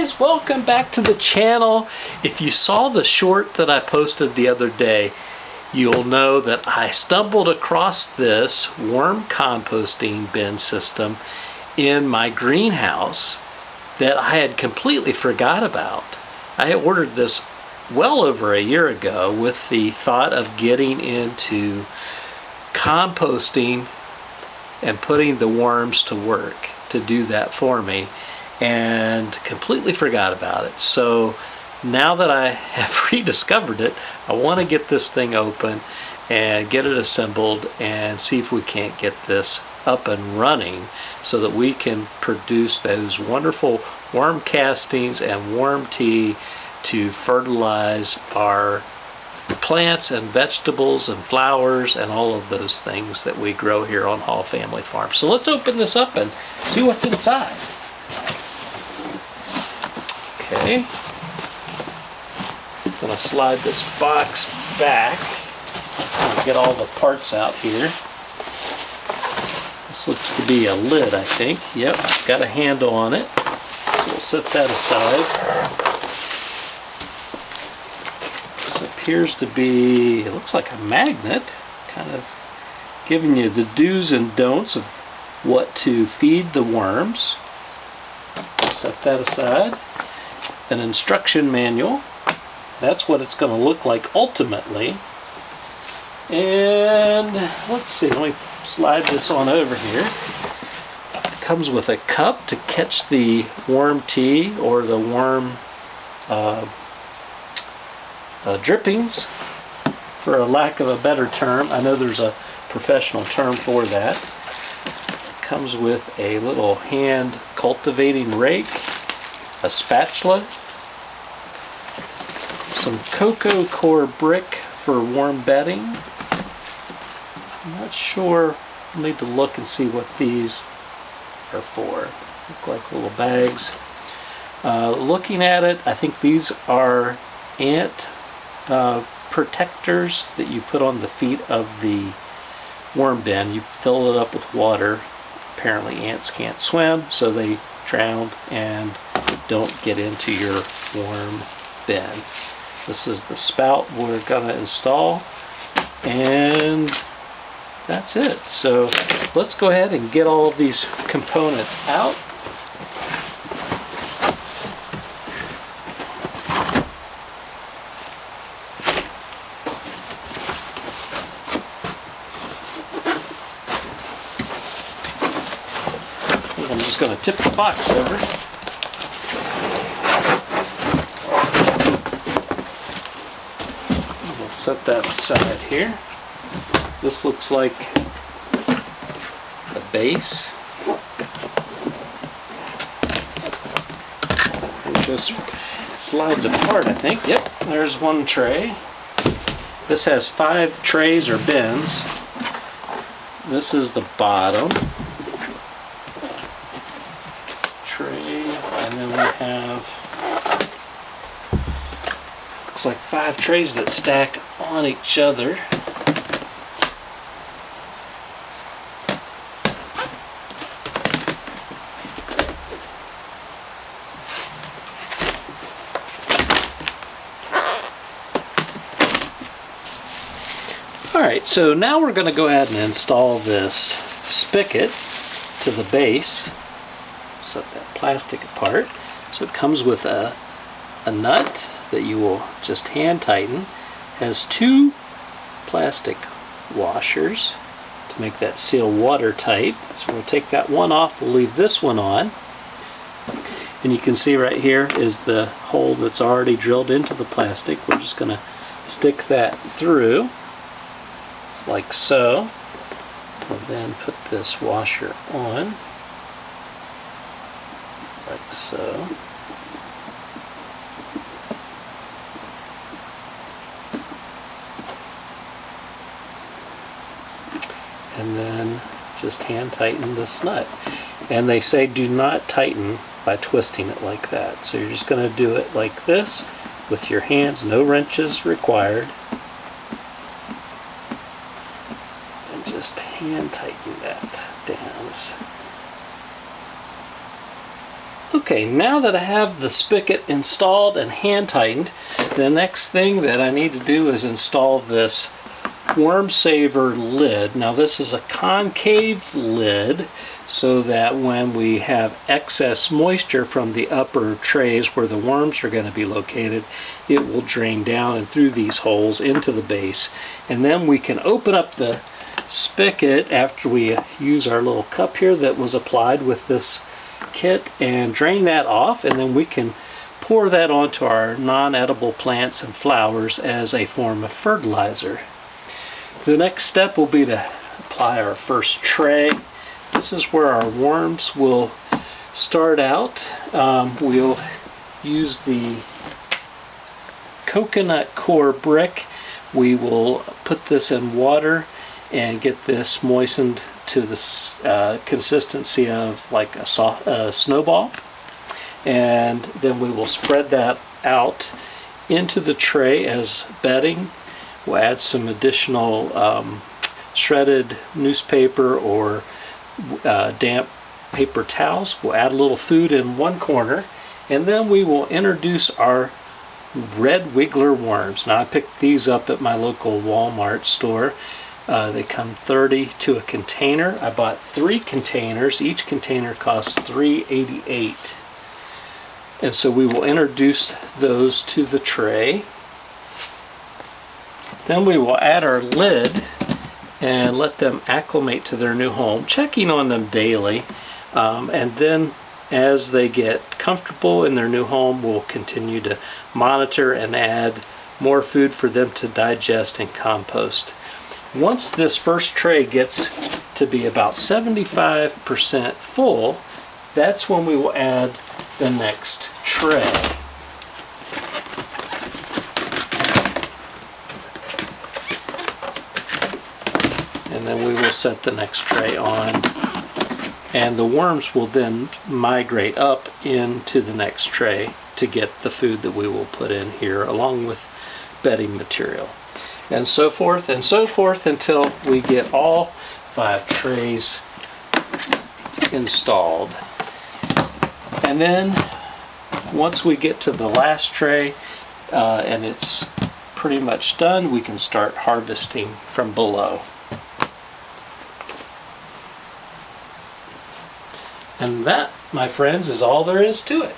guys, welcome back to the channel. If you saw the short that I posted the other day, you'll know that I stumbled across this worm composting bin system in my greenhouse that I had completely forgot about. I had ordered this well over a year ago with the thought of getting into composting and putting the worms to work to do that for me, and completely forgot about it. So now that I have rediscovered it, I want to get this thing open and get it assembled and see if we can't get this up and running so that we can produce those wonderful worm castings and worm tea to fertilize our plants and vegetables and flowers and all of those things that we grow here on Hall Family Farm. So let's open this up and see what's inside. Okay, I'm going to slide this box back and get all the parts out here. This looks to be a lid, I think. Yep, it's got a handle on it. So we'll set that aside. Appears to be, it looks like a magnet, kind of giving you the do's and don'ts of what to feed the worms. Set that aside. An instruction manual. That's what it's going to look like ultimately. And let's see, let me slide this on over here. It comes with a cup to catch the worm tea or the worm drippings, for a lack of a better term. I know there's a professional term for that. It comes with a little hand cultivating rake, a spatula, some cocoa core brick for worm bedding. I'm not sure. I'll need to look and see what these are for. Look like little bags. Looking at it, I think these are ant protectors that you put on the feet of the worm bin. You fill it up with water. Apparently ants can't swim, so they drown and don't get into your worm bin. This is the spout we're going to install, and that's it. So let's go ahead and get all of these components out. I'm just going to tip the box over. We'll set that aside here. This looks like the base. It just slides apart, I think. Yep, there's one tray. This has 5 trays or bins. This is the bottom tray, and then we have, looks like 5 trays that stack on each other. Alright, so now we're going to go ahead and install this spigot to the base. Set that plastic apart. So it comes with a nut that you will just hand tighten. It has 2 plastic washers to make that seal watertight. So we'll take that one off, we'll leave this one on. And you can see right here is the hole that's already drilled into the plastic. We're just going to stick that through like so. We'll then put this washer on like so. And then just hand tighten this nut. And they say do not tighten by twisting it like that. So you're just going to do it like this with your hands, no wrenches required. And just hand tighten that down. Okay, now that I have the spigot installed and hand tightened, the next thing that I need to do is install this worm saver lid. Now this is a concave lid so that when we have excess moisture from the upper trays where the worms are going to be located, it will drain down and through these holes into the base. And then we can open up the spigot after we use our little cup here that was applied with this kit and drain that off, and then we can pour that onto our non-edible plants and flowers as a form of fertilizer. The next step will be to apply our first tray. This is where our worms will start out. We'll use the coconut core brick. We will put this in water and get this moistened to the consistency of like a snowball, and then we will spread that out into the tray as bedding. We'll add some additional shredded newspaper or damp paper towels. We'll add a little food in one corner, and then we will introduce our red wiggler worms. Now I picked these up at my local Walmart store. They come 30 to a container. I bought 3 containers. Each container costs $3.88. And so we will introduce those to the tray. Then we will add our lid and let them acclimate to their new home, checking on them daily. And then as they get comfortable in their new home, we'll continue to monitor and add more food for them to digest and compost. Once this first tray gets to be about 75% full, that's when we will add the next tray. And then we will set the next tray on, and the worms will then migrate up into the next tray to get the food that we will put in here along with bedding material. And so forth until we get all 5 trays installed. And then once we get to the last tray and it's pretty much done, we can start harvesting from below. And that, my friends, is all there is to it.